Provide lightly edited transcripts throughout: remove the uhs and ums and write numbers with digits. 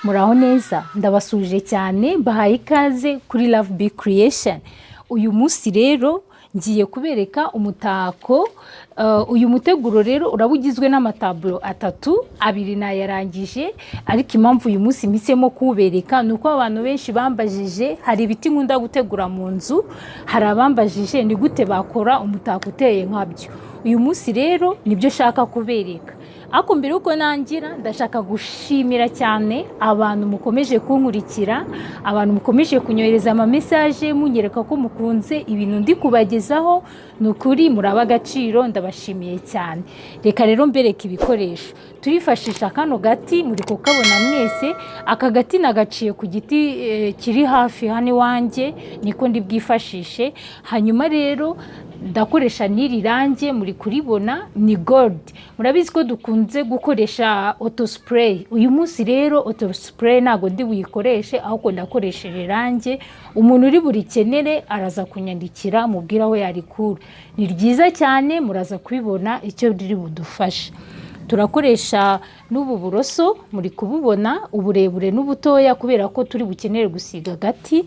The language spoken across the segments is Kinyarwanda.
Muraho neza, ndabasuje cyane, Mbahaye ikaze kuri LoveBcreatios. Uyu munsi rero ngiye kubereka umutako. Uyu muteguro rero urabugizwe n'amatablo atatu, abiri nayarangije, ariko impamvu uyu munsi mpisemo kubereka nuko abantu benshi bambajije, hari ibiti nkunda gutegura mu nzu, hari abambajije ni gute bakora umutako uteye nkabyo. Uyu munsi rero nibyo shaka kubereka. Ako mbere uko nangira ndashaka gushimira cyane abantu mukomeje kunkurikira, abantu mukomeje kunyohereza ama message munyereka ko mukunze ibintu ndi kubagezaho, nukuri muraba agaciro, ndabashimiye cyane. Reka rero mbereka ibikoresho turifashisha. Kano gati muri kukabona mwese, aka gati nagaciye ku giti kiri hafi hano wanjye, niko ndi bwifashishe. Hanyuma rero ndakoresha n'iri range muri kuribona ni gold. Murabizi ko dukunze gukoresha auto spray. Uyu munsi rero auto spray nago ndi buyikoreshe, ahubwo ndakoresheje range. Umuntu uri buri kenere araza kunyandikira mubwira aho yarikura. Ni ryiza cyane, muraza kubibona icyo riri budufasha. Turakoresha n'ubu buroso muri kububona uburebure n'ubutoya, kubera ko turi bukenere gusiga gati.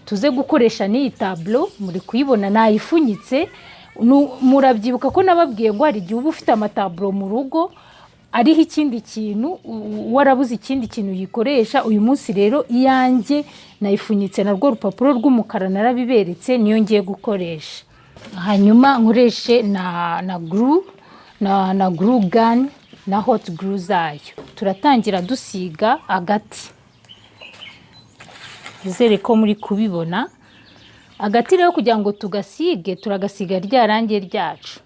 Tuze gukoresha n'iyi tablo muri kuyibona nayifunyitse. Murabyibuka ko nababwiye ngo hari igihe uba ufite amatablo mu rugo ariho ikindi kintu, warabuze ikindi kintu yikoresha. Uyu munsi rero iyanjye nayifunyitse narwo rupapuro rw'umukara, narabiberetse, niyo ngiye gukoresha. Hanyuma nkoreshe na glue na glue gun na hot glue zayo. Turatangira dusiga agati. Zere ko muri kubibona agati rero, kugira ngo tugasige turagasiga rya range ryacu.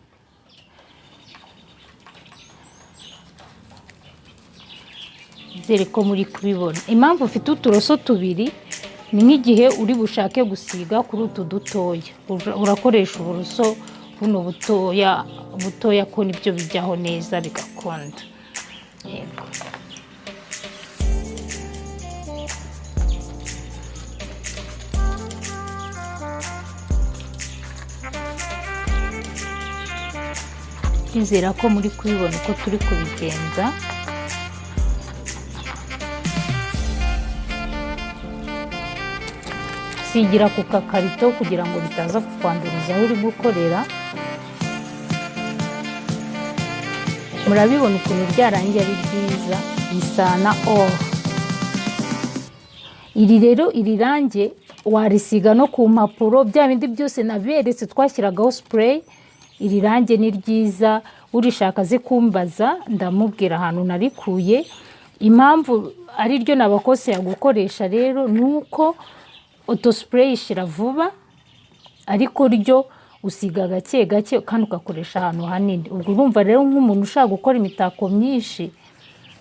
Zere ko muri kubibona. Impamvu ufite uturoso tubiri ni nk'igihe uri bushake gusiga kuri utu dutoya, urakoresha uburoso buno butoya ko nibyo bijyaho neza bigakunda. Yego. Izera ko muri kubibona uko turi kubigenza. Sigira ku kakarito kugira ngo bitaza kukwanduriza aho uri gukorera. Murabibona ukuntu ryarangiye ari ryiza, bisana iri rero, iri range warisiga no ku mpapuro, bya bindi byose naberetse twashyiragaho spray. Iri range ni ryiza, urishaka ze kumbaza ndamubwira ahantu narikuye. Impamvu ari ryo nabakose ya gukoresha rero nuko auto spray ishira vuba, ariko ryo usiga gake gake kandi ugakoresha ahantu hanini. Ubwo urumva rero nk'umuntu ushaka gukora imitako myinshi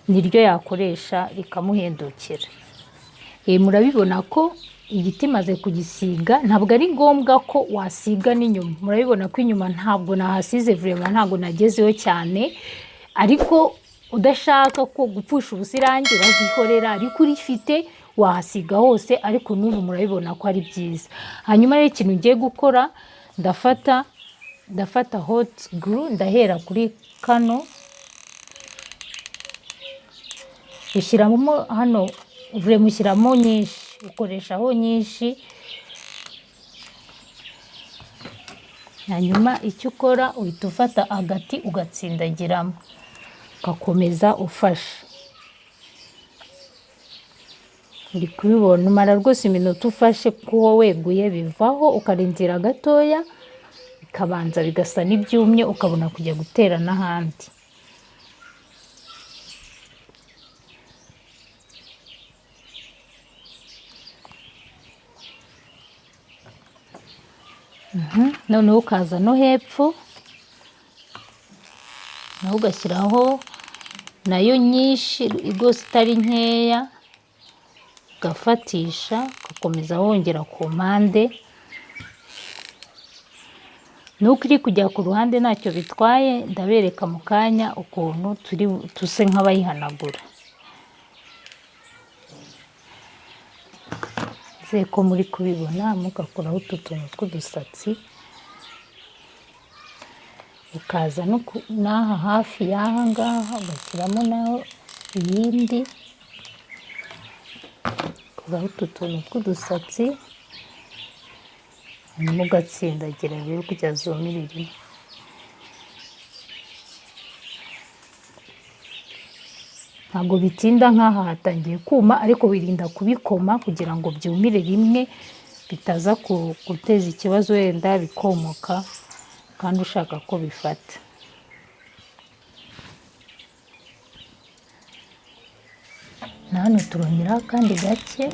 niryo yakoresha rikamuhendukira. Murabibona ko igiti maze kugisiga, ntabwo ari ngombwa ko wasiga n'inyuma. Murabibona ko inyuma ntabwo nahasize, vraiment ntabwo nagezeho cyane, ariko udashaka ko gupfusha ubusirange uragihorera, ariko urifite wahasiga hose. Ariko n'ubu murabibona ko ari byiza. Hanyuma rero ikintu ngiye gukora, ndafata hot glue, ndahera kuri kano, ushyiramo hano, vraiment ushyiramo nyinshi, ukoreshaho nyinshi. Hanyuma icyo ukora uhita ufata agati ugatsindagiramo, ugakomeza ufashe. Uri kubibona, umara rwose iminota ufashe kuko weguye bivaho, ukarindira gatoya bikabanza bigasa n'ibyumye, ukabona kujya gutera n'ahandi. Noneho ukaza no hepfo naho ugashyiraho nayo nyinshi rwose itari nkeya, ugafatisha ugakomeza wongera ku mpande. Nuko iri kujya ku ruhande ntacyo bitwaye, ndabereka mu kanya ukuntu tuse nk'abayihanagura. Ko muri kubibona, mugakuraho utu tuntu tw'udusatsi, ukaza n'aha hafi y'aha ngaha ugashyiramo naho iyindi. kuraho utu tuntu tw'udusatsi, hanyuma ugatsindagira rero kujya zumirira. Ntabwo bitinda nk'aha hatangiye kuma, ariko wirinda kubikoma kugira ngo byumire rimwe bitaza guteza ikibazo wenda bikomoka kandi ushaka ko bifata. Na hano turongeraho akandi gake.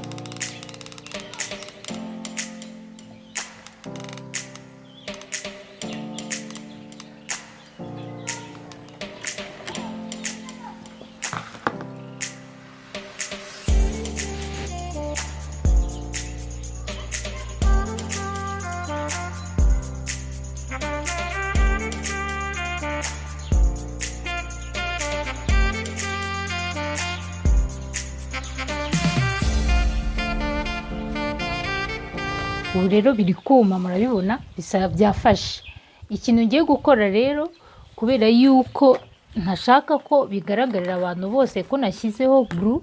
Ubu rero biri kuma, murabibona bisa byafashe. Ikintu ngiye gukora rero, kubera yuko ntashaka ko bigaragarira abantu bose ko nashyizeho glue,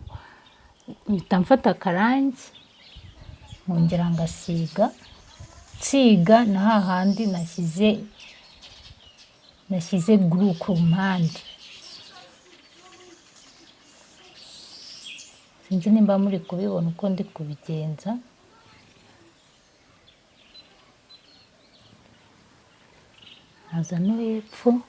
mpita mfata akarangi nkongera ngasiga, nsiga na hahandi nashyize glue ku mpande. Sinzi nimba muri kubibona uko ndi kubigenza. Haza no hepfo.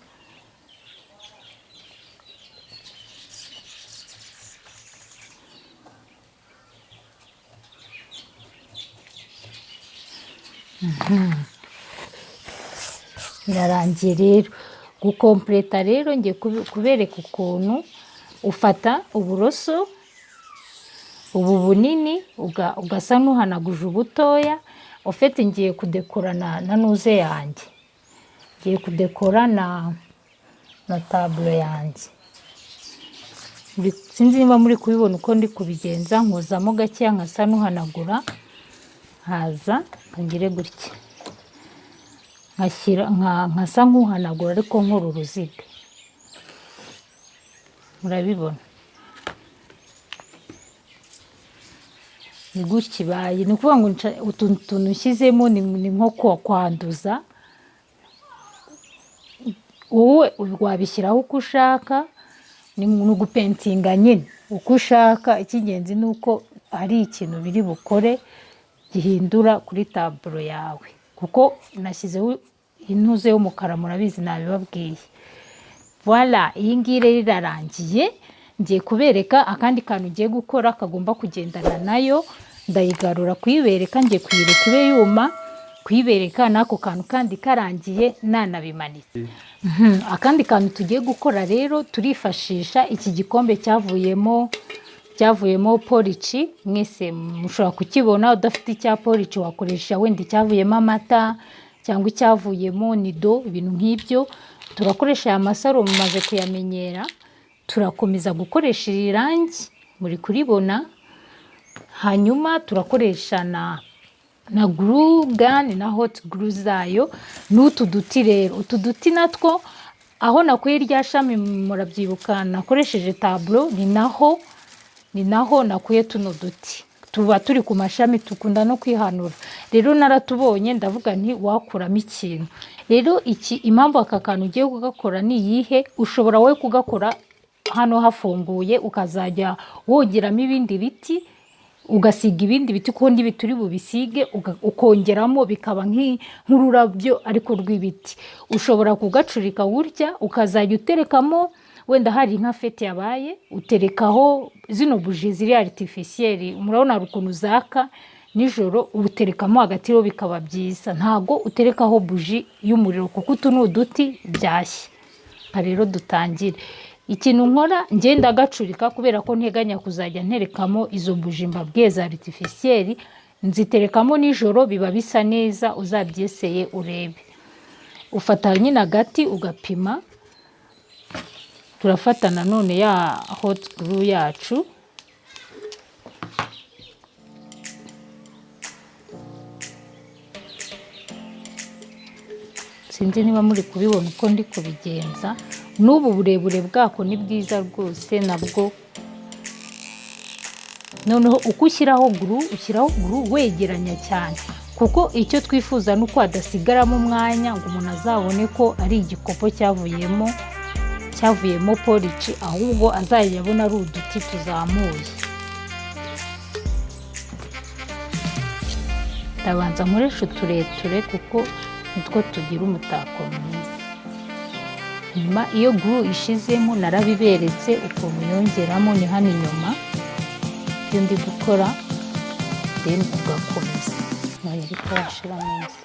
Birarangiye rero. Gukompleta rero ngiye kubereka ukuntu ufata uburoso ubu bunini ugasa n'uhanaguje ubutoya. Ufite ngiye kudekora na nuze yanjye. Ngiye kudekora na taburo yanjye. Sinzi niba muri kubibona uko ndi kubigenza. Nkozamo gakeya nkasa n'uhanagura, haza ngire gutya, nkasa nk'uhanagura ariko nkora uruziga. Murabibona ni gutya ibaye. Ni ukuvuga ngo utu tuntu nshyizemo ni nko kwanduza. Wowe wabishyiraho uko ushaka, ni ugupentinga nyine uko ushaka. Icy'ingenzi ni uko hari ikintu biri bukore gihindura kuri taburo yawe, kuko nashyizeho intuze y'umukara, murabizi nabibabwiye. Voilà, iyi ngiyi rero irarangiye. Ngiye kubereka akandi kantu ugiye gukora kagomba kugendana nayo. Ndayigarura kuyibereka, ngiye kuyireka ibe yuma, kuyibereka n'ako kantu kandi karangiye nanabimanitse. Akandi kantu tugiye gukora rero, turifashisha iki gikombe cyavuyemo polici. Mwese mushobora kukibona. Udafite icya polici wakoresha wenda icyavuyemo amata cyangwa icyavuyemo nido, ibintu nk'ibyo. Turakoresha aya masaro, mumaze kuyamenyera. Turakomeza gukoresha iri rangi, muri kuribona. Hanyuma turakoresha na glue gun na hot glue zayo n'utu duti rero. Utu duti natwo aho nakuye rya shami murabyibuka nakoresheje taburo, ni naho nakuye tuno duti. Tuba turi ku mashami, tukunda no kwihanura. Rero naratubonye ndavuga nti wakuramo ikintu. Rero impamvu aka kantu ugiye kugakora ni iyihe? Ushobora wowe kugakora hano hafunguye, ukazajya wogeramo ibindi biti, ugasiga ibindi biti kuko ndi bituri bubisige, ukongeramo bikaba nk'ururabyo ariko rw'ibiti. Ushobora kugacurika gutya, ukazajya uterekamo wenda hari nka fete yabaye, uterekaho zino buji ziri artificiel. Murabona ukuntu zaka nijoro, uterekamo hagati rero bikaba byiza. Ntago uterekaho buji y'umuriro kuko utu ni uduti byashye. Rero dutangire. Ikintu nkora ngenda gacurika kubera ko nteganya kuzajya nterekamo izo buji mbabwiye za artificiel. Nziterekamo nijoro biba bisa neza, uzabyeseye urebe. Ufata nyine agati ugapima. Turafata nanone ya hot glue yacu. Sinzi niba muri kubibona uko ndi kubigenza. N'ubu burebure bwako ni bwiza rwose, nabwo noneho uko ushyiraho guru wegeranya cyane, kuko icyo twifuza nuko hadasigaramo umwanya ngo umuntu azabone ko ari igikopo cyavuyemo polici, ahubwo azajya abona ari uduti tuzamuye. Ndabanza nkoresha utureture kuko nitwo tugira umutako mwiza. Nyuma iyo guru ishizemo narabiberetse ukuntu yongeramo, ni hano inyuma iyo ndi gukora, then ugakomeza nayo ariko washira neza.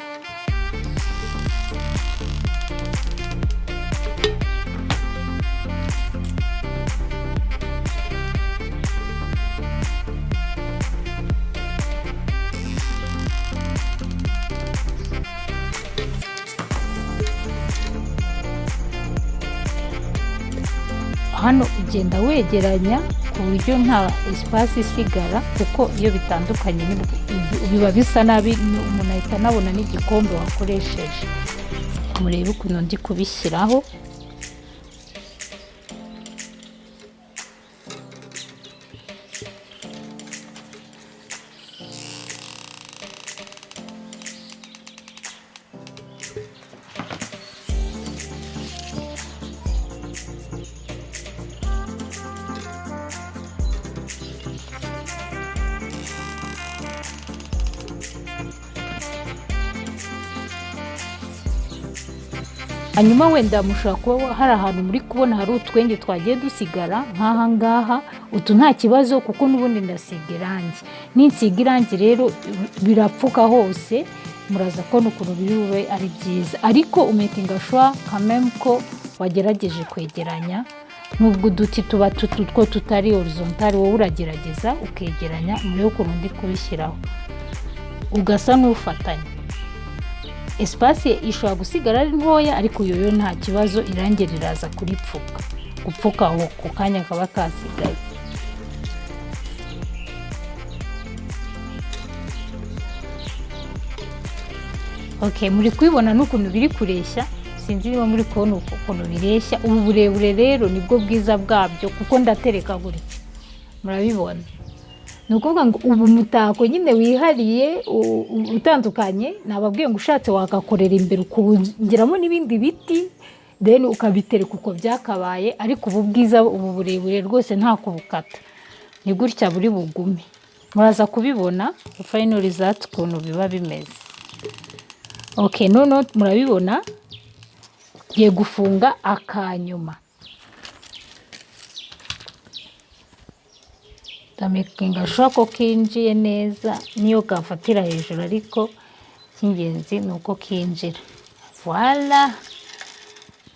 Hano ugenda wegeranya ku buryo nta espace isigara, kuko iyo bitandukanye biba bisa nabi, umuntu ahita anabona n'igikombe wakoresheje. Murebe ukuntu ndi kubishyiraho. Hanyuma wenda mushobora kuba hari ahantu muri kubona hari utwenge twagiye dusigara nk'aha ngaha, utu nta kibazo kuko n'ubundi ndasiga irangi. Ninsiga irangi rero birapfuka hose, muraza kubona ukuntu biri bube ari byiza, ariko umekinga sure kameme ko wagerageje kwegeranya. Nubwo uduti tuba two tutari horizontal, wowe uragerageza ukegeranya. Murebe ukuntu ndi kubishyiraho ugasa n'ufatanya. Espace ishobora gusigara ari ntoya, ariko yoyo nta kibazo, irangi riraza gupfuka aho ku kanya kaba kasigaye. Okay, muri kwibona n'ukuntu biri kureshya, sinzi niba muri kubona ukuntu bireshya. Ubu burebure rero nibwo bwiza bwabyo, kuko ndatereka gutya, murabibona. Nukuvuga ngo ubu mutako nyine wihariye utandukanye, nababwiye ngo ushatse wagakorera imbere ukongiramo n'ibindi biti, then ukabitereka uko byakabaye, ariko ubu bwiza, ubu burebure rwose nta kubukata, ni gutya buri bugume. Muraza kubibona final result ukuntu biba bimeze. Okay, none murabibona ngiye gufunga akanyuma. Ndamakinga sure ko kinjiye neza, niyo gafatira hejuru, ariko cy'ingenzi ni uko kinjira. Voilà,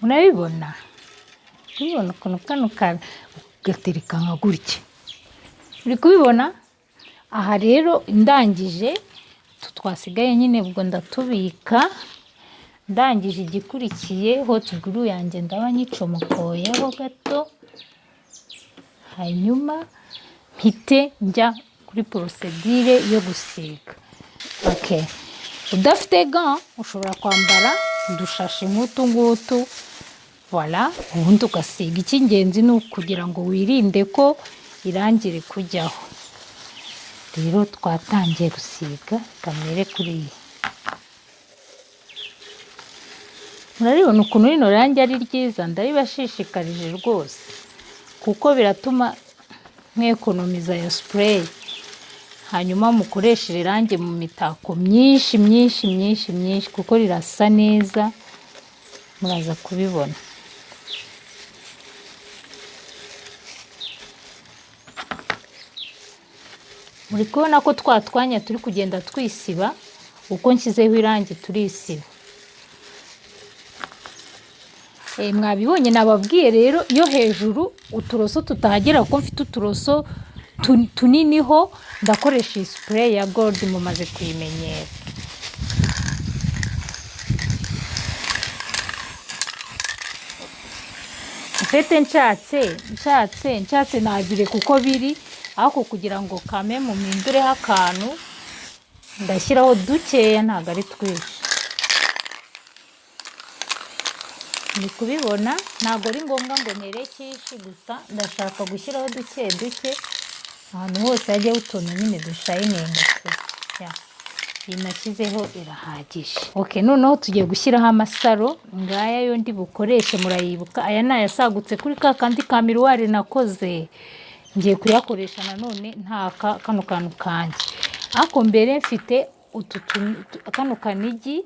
murabibona ukuntu kano gatereka nka gutya. Uri kubibona? Aha rero ndangije, twasigaye nyine ubwo ndatubika. Ndangije igikurikiye hot glue yanjye ndaba nyicomokoyeho gato, hanyuma mpite njya kuri procedure yo gusiga. Okay, udafite gants ushobora kwambara udushashi nk'utu ngutu. Voilà, ubundi ugasiga. Icy'ingenzi ni ukugira ngo wirinde ko irangi rikujyaho. Rero twatangiye gusiga, kamere kuri iyi. Murabibona ukuntu rino rangi ari ryiza, ndabibashishikarije rwose, kuko biratuma mwekonomiza ya spray, hanyuma mukoresheje irangi mu mitako myinshi, kuko rirasa neza. Muraza kubibona. Muri kubona ko twatwanya turi kugenda twisiba, uko nshyizeho irangi turisiba. Mwabibonye nababwiye rero, iyo hejuru uturoso tutahagera, kuko mfite uturoso tuniniho, ndakoresha spray ya gold, mumaze kuyimenyera. Mfite nshatse nagire kuko biri, ariko kugira ngo kame mu mpindureho akantu, ndashyiraho dukeya, ntabwo ari twinshi. Ni kubibona, ntabwo ari ngombwa ngo ntere cyinshi, gusa ndashaka gushyiraho duke ahantu hose hajya utuntu nyine dushayininga ya inashyizeho irahagije. Okay, noneho tugiye gushyiraho amasaro ngaya yo ndi bukoreshe, murayibuka aya nayasagutse kuri ka kandi ka miruwari nakoze, ngiye kuyakoresha nanone nta kano kantu kanjye. Ako mbere mfite kano kanigi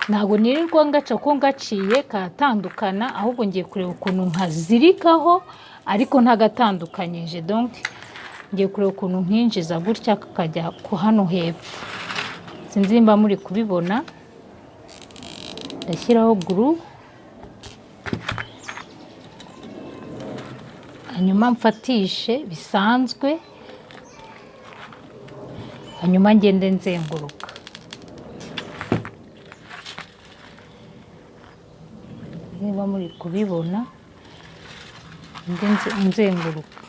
ntago nirirwa ngaca ko ngaciye katandukana, ahubwo ngiye kureba ukuntu nkazirikaho ariko ntagatandukanyije. Donc ngiye kureba ukuntu nkinjiza gutya kakajya ku hano hepfo, sinzi nimba muri kubibona. Ndashyiraho guru, hanyuma mfatishe bisanzwe, hanyuma ngende nzenguruka. Niba muri kubibona nzenguruka.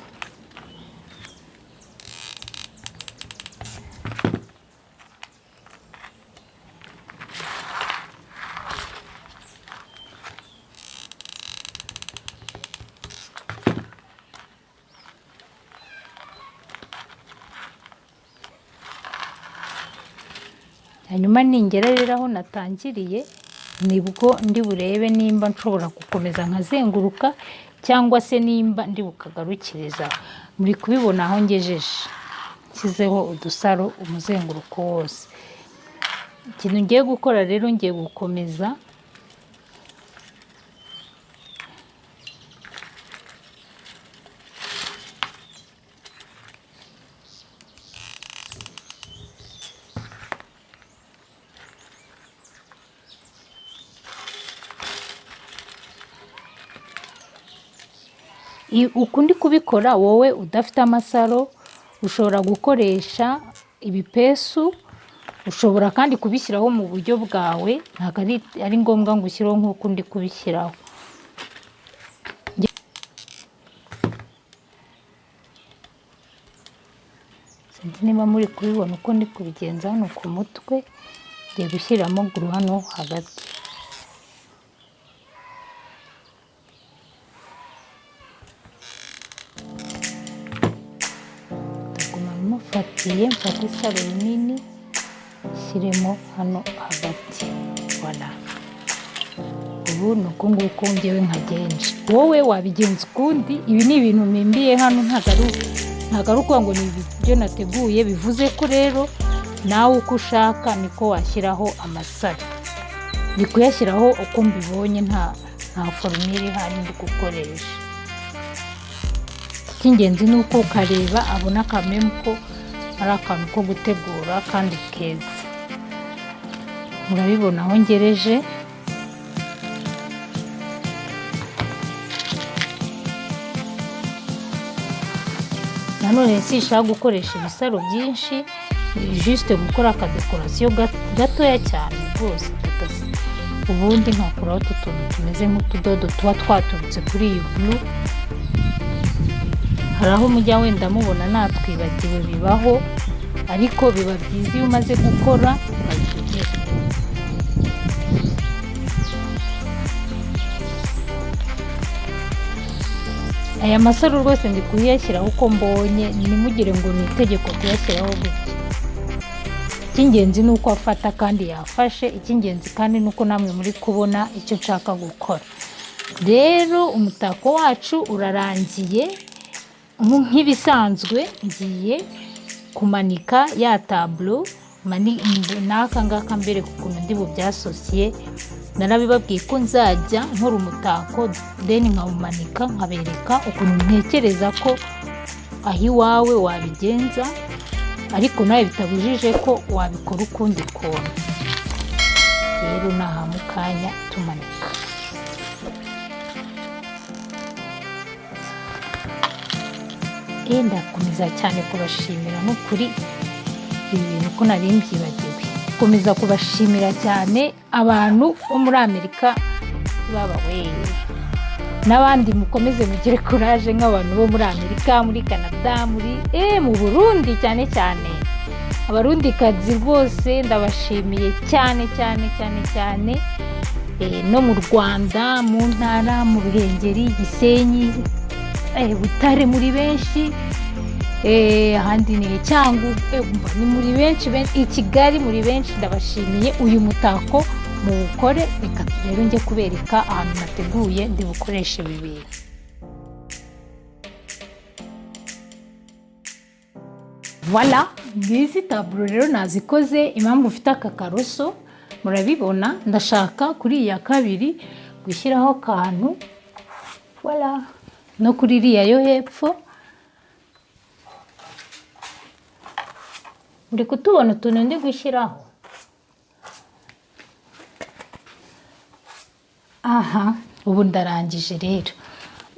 Hanyuma ningera rero aho natangiriye nibwo ndi burebe nimba nshobora gukomeza nkazenguruka cyangwa se nimba ndi bukagarukiriza. Muri kubibona aho ngejeje nshyizeho udusaro umuzenguruko wose. Ikintu ngiye gukora rero, ngiye gukomeza ukundi kubikora. Wowe udafite amasaro ushobora gukoresha ibipesu, ushobora kandi kubishyiraho mu buryo bwawe, ntabwo ari ngombwa ngo ushyireho nk'uko ndi kubishyiraho. Sinzi niba muri kubibona uko ndi kubigenza hano ku mutwe. Ngiye gushyiramo guru hano hagati. Mfate isaro rinini shyiremo hano hagati. Voilà. Ubu nuko nguko ngewe nkagenje. Wowe wabigenza ukundi. Ibi ni ibintu mpimbiye hano, ntago ari uko ngo ni ibyo nateguye. Bivuze ko rero nawe uko ushaka niko washyiraho amasaro. Ndi kuyashyiraho uko mbibonye, nta formule ihari ndi gukoresha. Icy'ingenzi ni uko ukareba abona kameme ko ari akantu ko gutegura kandi keza. Murabibona aho ngereje. Nanone sishaka gukoresha ibisaro byinshi, juste gukora akadekorasiyo gatoya cyane rwose. Ubundi nkakuraho utuntu tumeze nk'utudodo tuba twaturutse kuri iyi blue. Hari aho mujya wenda mubona natwibagiwe, bibaho, ariko biba byiza iyo umaze gukora ukabigira. Aya masaro rwose ndi kuyashyiraho uko mbonye, nimugire ngo ni itegeko kuyashyiraho gutya. Icy'ingenzi ni uko afata kandi yafashe. Icy'ingenzi kandi ni uko namwe muri kubona icyo nshaka gukora. Rero umutako wacu urarangiye. Nk'ibisanzwe ngiye kumanika ya tableau n'aka ngaka mbere kukuntu ndi bubyasosiye. Narabibabwiye ko nzajya nkora umutako then nkawumanika nkabereka ukuntu ntekereza ko aho iwawe wabigenza, ariko nawe bitabujije ko wabikora ukundi kuntu. Rero naha mu kanya tumanika. Ndakomeza cyane kubashimira n'ukuri ibi bintu ko nari mbyibagiwe. Komeza kubashimira cyane abantu bo muri Amerika baba we, n'abandi mukomeze mugire courage nk'abantu bo muri Amerika, muri Canada, mu Burundi cyane cyane. Abarundi kazi rwose ndabashimiye cyane cyane cyane cyane. No mu Rwanda, mu ntara, mu Ruhengeri, Gisenyi, Butare muri benshi, ahandi ni cyangwa ni muri benshi i Kigali muri benshi. Ndabashimiye uyu mutako muwukore. Reka rero njye kubereka ahantu nateguye ndi bukoreshe bibiri. Voilà, ngizi taburo rero nazikoze. Impamvu ufite aka karoso murabibona, ndashaka kuri iya kabiri gushyiraho akantu. Voilà, no kuri iriya yo hepfo muri kutubona utuntu ndi gushyiraho. Aha, ubu ndarangije rero.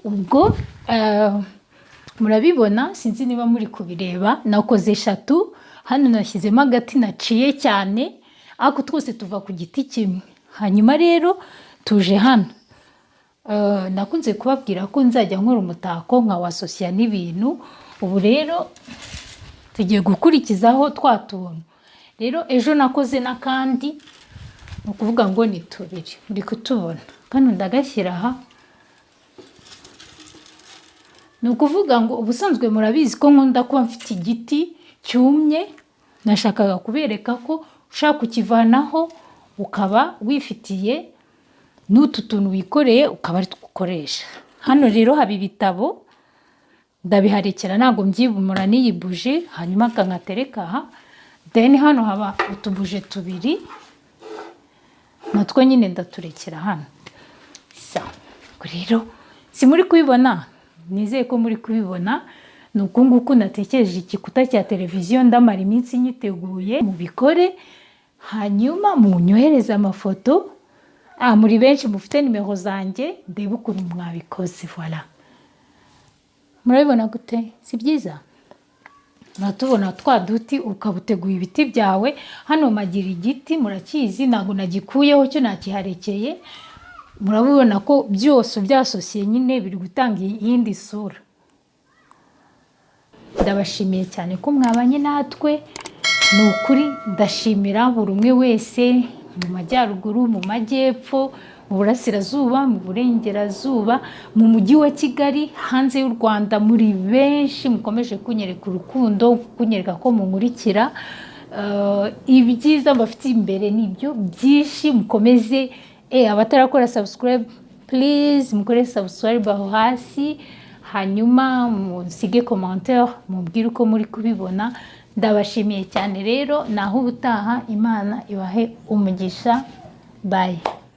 Ubwo murabibona, sinzi niba muri kubireba, nakoze 3. Hano nashyizemo agati naciye cyane, ariko twose tuva ku giti kimwe. Hanyuma rero tuje hano. Nakunze kubabwira ko nzajya nkora umutako nkawasosiya n'ibintu. Ubu rero tugiye gukurikizaho twa tuntu. Rero ejo nakoze n'akandi, ni ukuvuga ngo ni 2. Muri kutubona kano ndagashyira aha. Ni ukuvuga ngo ubusanzwe murabizi ko nkunda kuba mfite igiti cyumye. Nashakaga kubereka ko ushaka kukivanaho ukaba wifitiye n'utu tuntu wikoreye ukaba ari gukoresha. Hano rero haba ibitabo ndabiharekera, ntabwo mbyibumura n'iyi buje. Hanyuma kangatereka aha. Then hano haba utubuje 2 natwo nyine ndaturekera hano. Rero si muri kubibona, nizeye ko muri kubibona. Ni uku nguku natekereje igikuta cya televiziyo, ndamara iminsi nyiteguye. Mubikore hanyuma munyohereze amafoto. Muri benshi mufite nimero zanjye, ndebe ukuntu mwabikoze. Voilà, murabibona gute? Si byiza? Muratubona twa duti ukabuteguye ibiti byawe. Hano magira igiti murakizi, ntabwo nagikuyeho cyo nakiharekeye. Murabibona ko byose byasosiye nyine biri gutanga iyindi sura. Ndabashimiye cyane ko mwabanye natwe. Ni ukuri ndashimira buri umwe wese, mu majyaruguru, mu majyepfo, mu burasirazuba, mu burengerazuba, mu mujyi wa Kigali, hanze y'u Rwanda. Muri benshi mukomeje kunyereka urukundo, kunyereka ko munkurikira. Ibyiza mbafite imbere nibyo byinshi. Mukomeze abatarakora subscribe, please mukore subscribe aho hasi. Hanyuma musige commentaire mubwire uko muri kubibona. Ndabashimiye cyane rero. Naho ubutaha, Imana ibahe umugisha. Bye.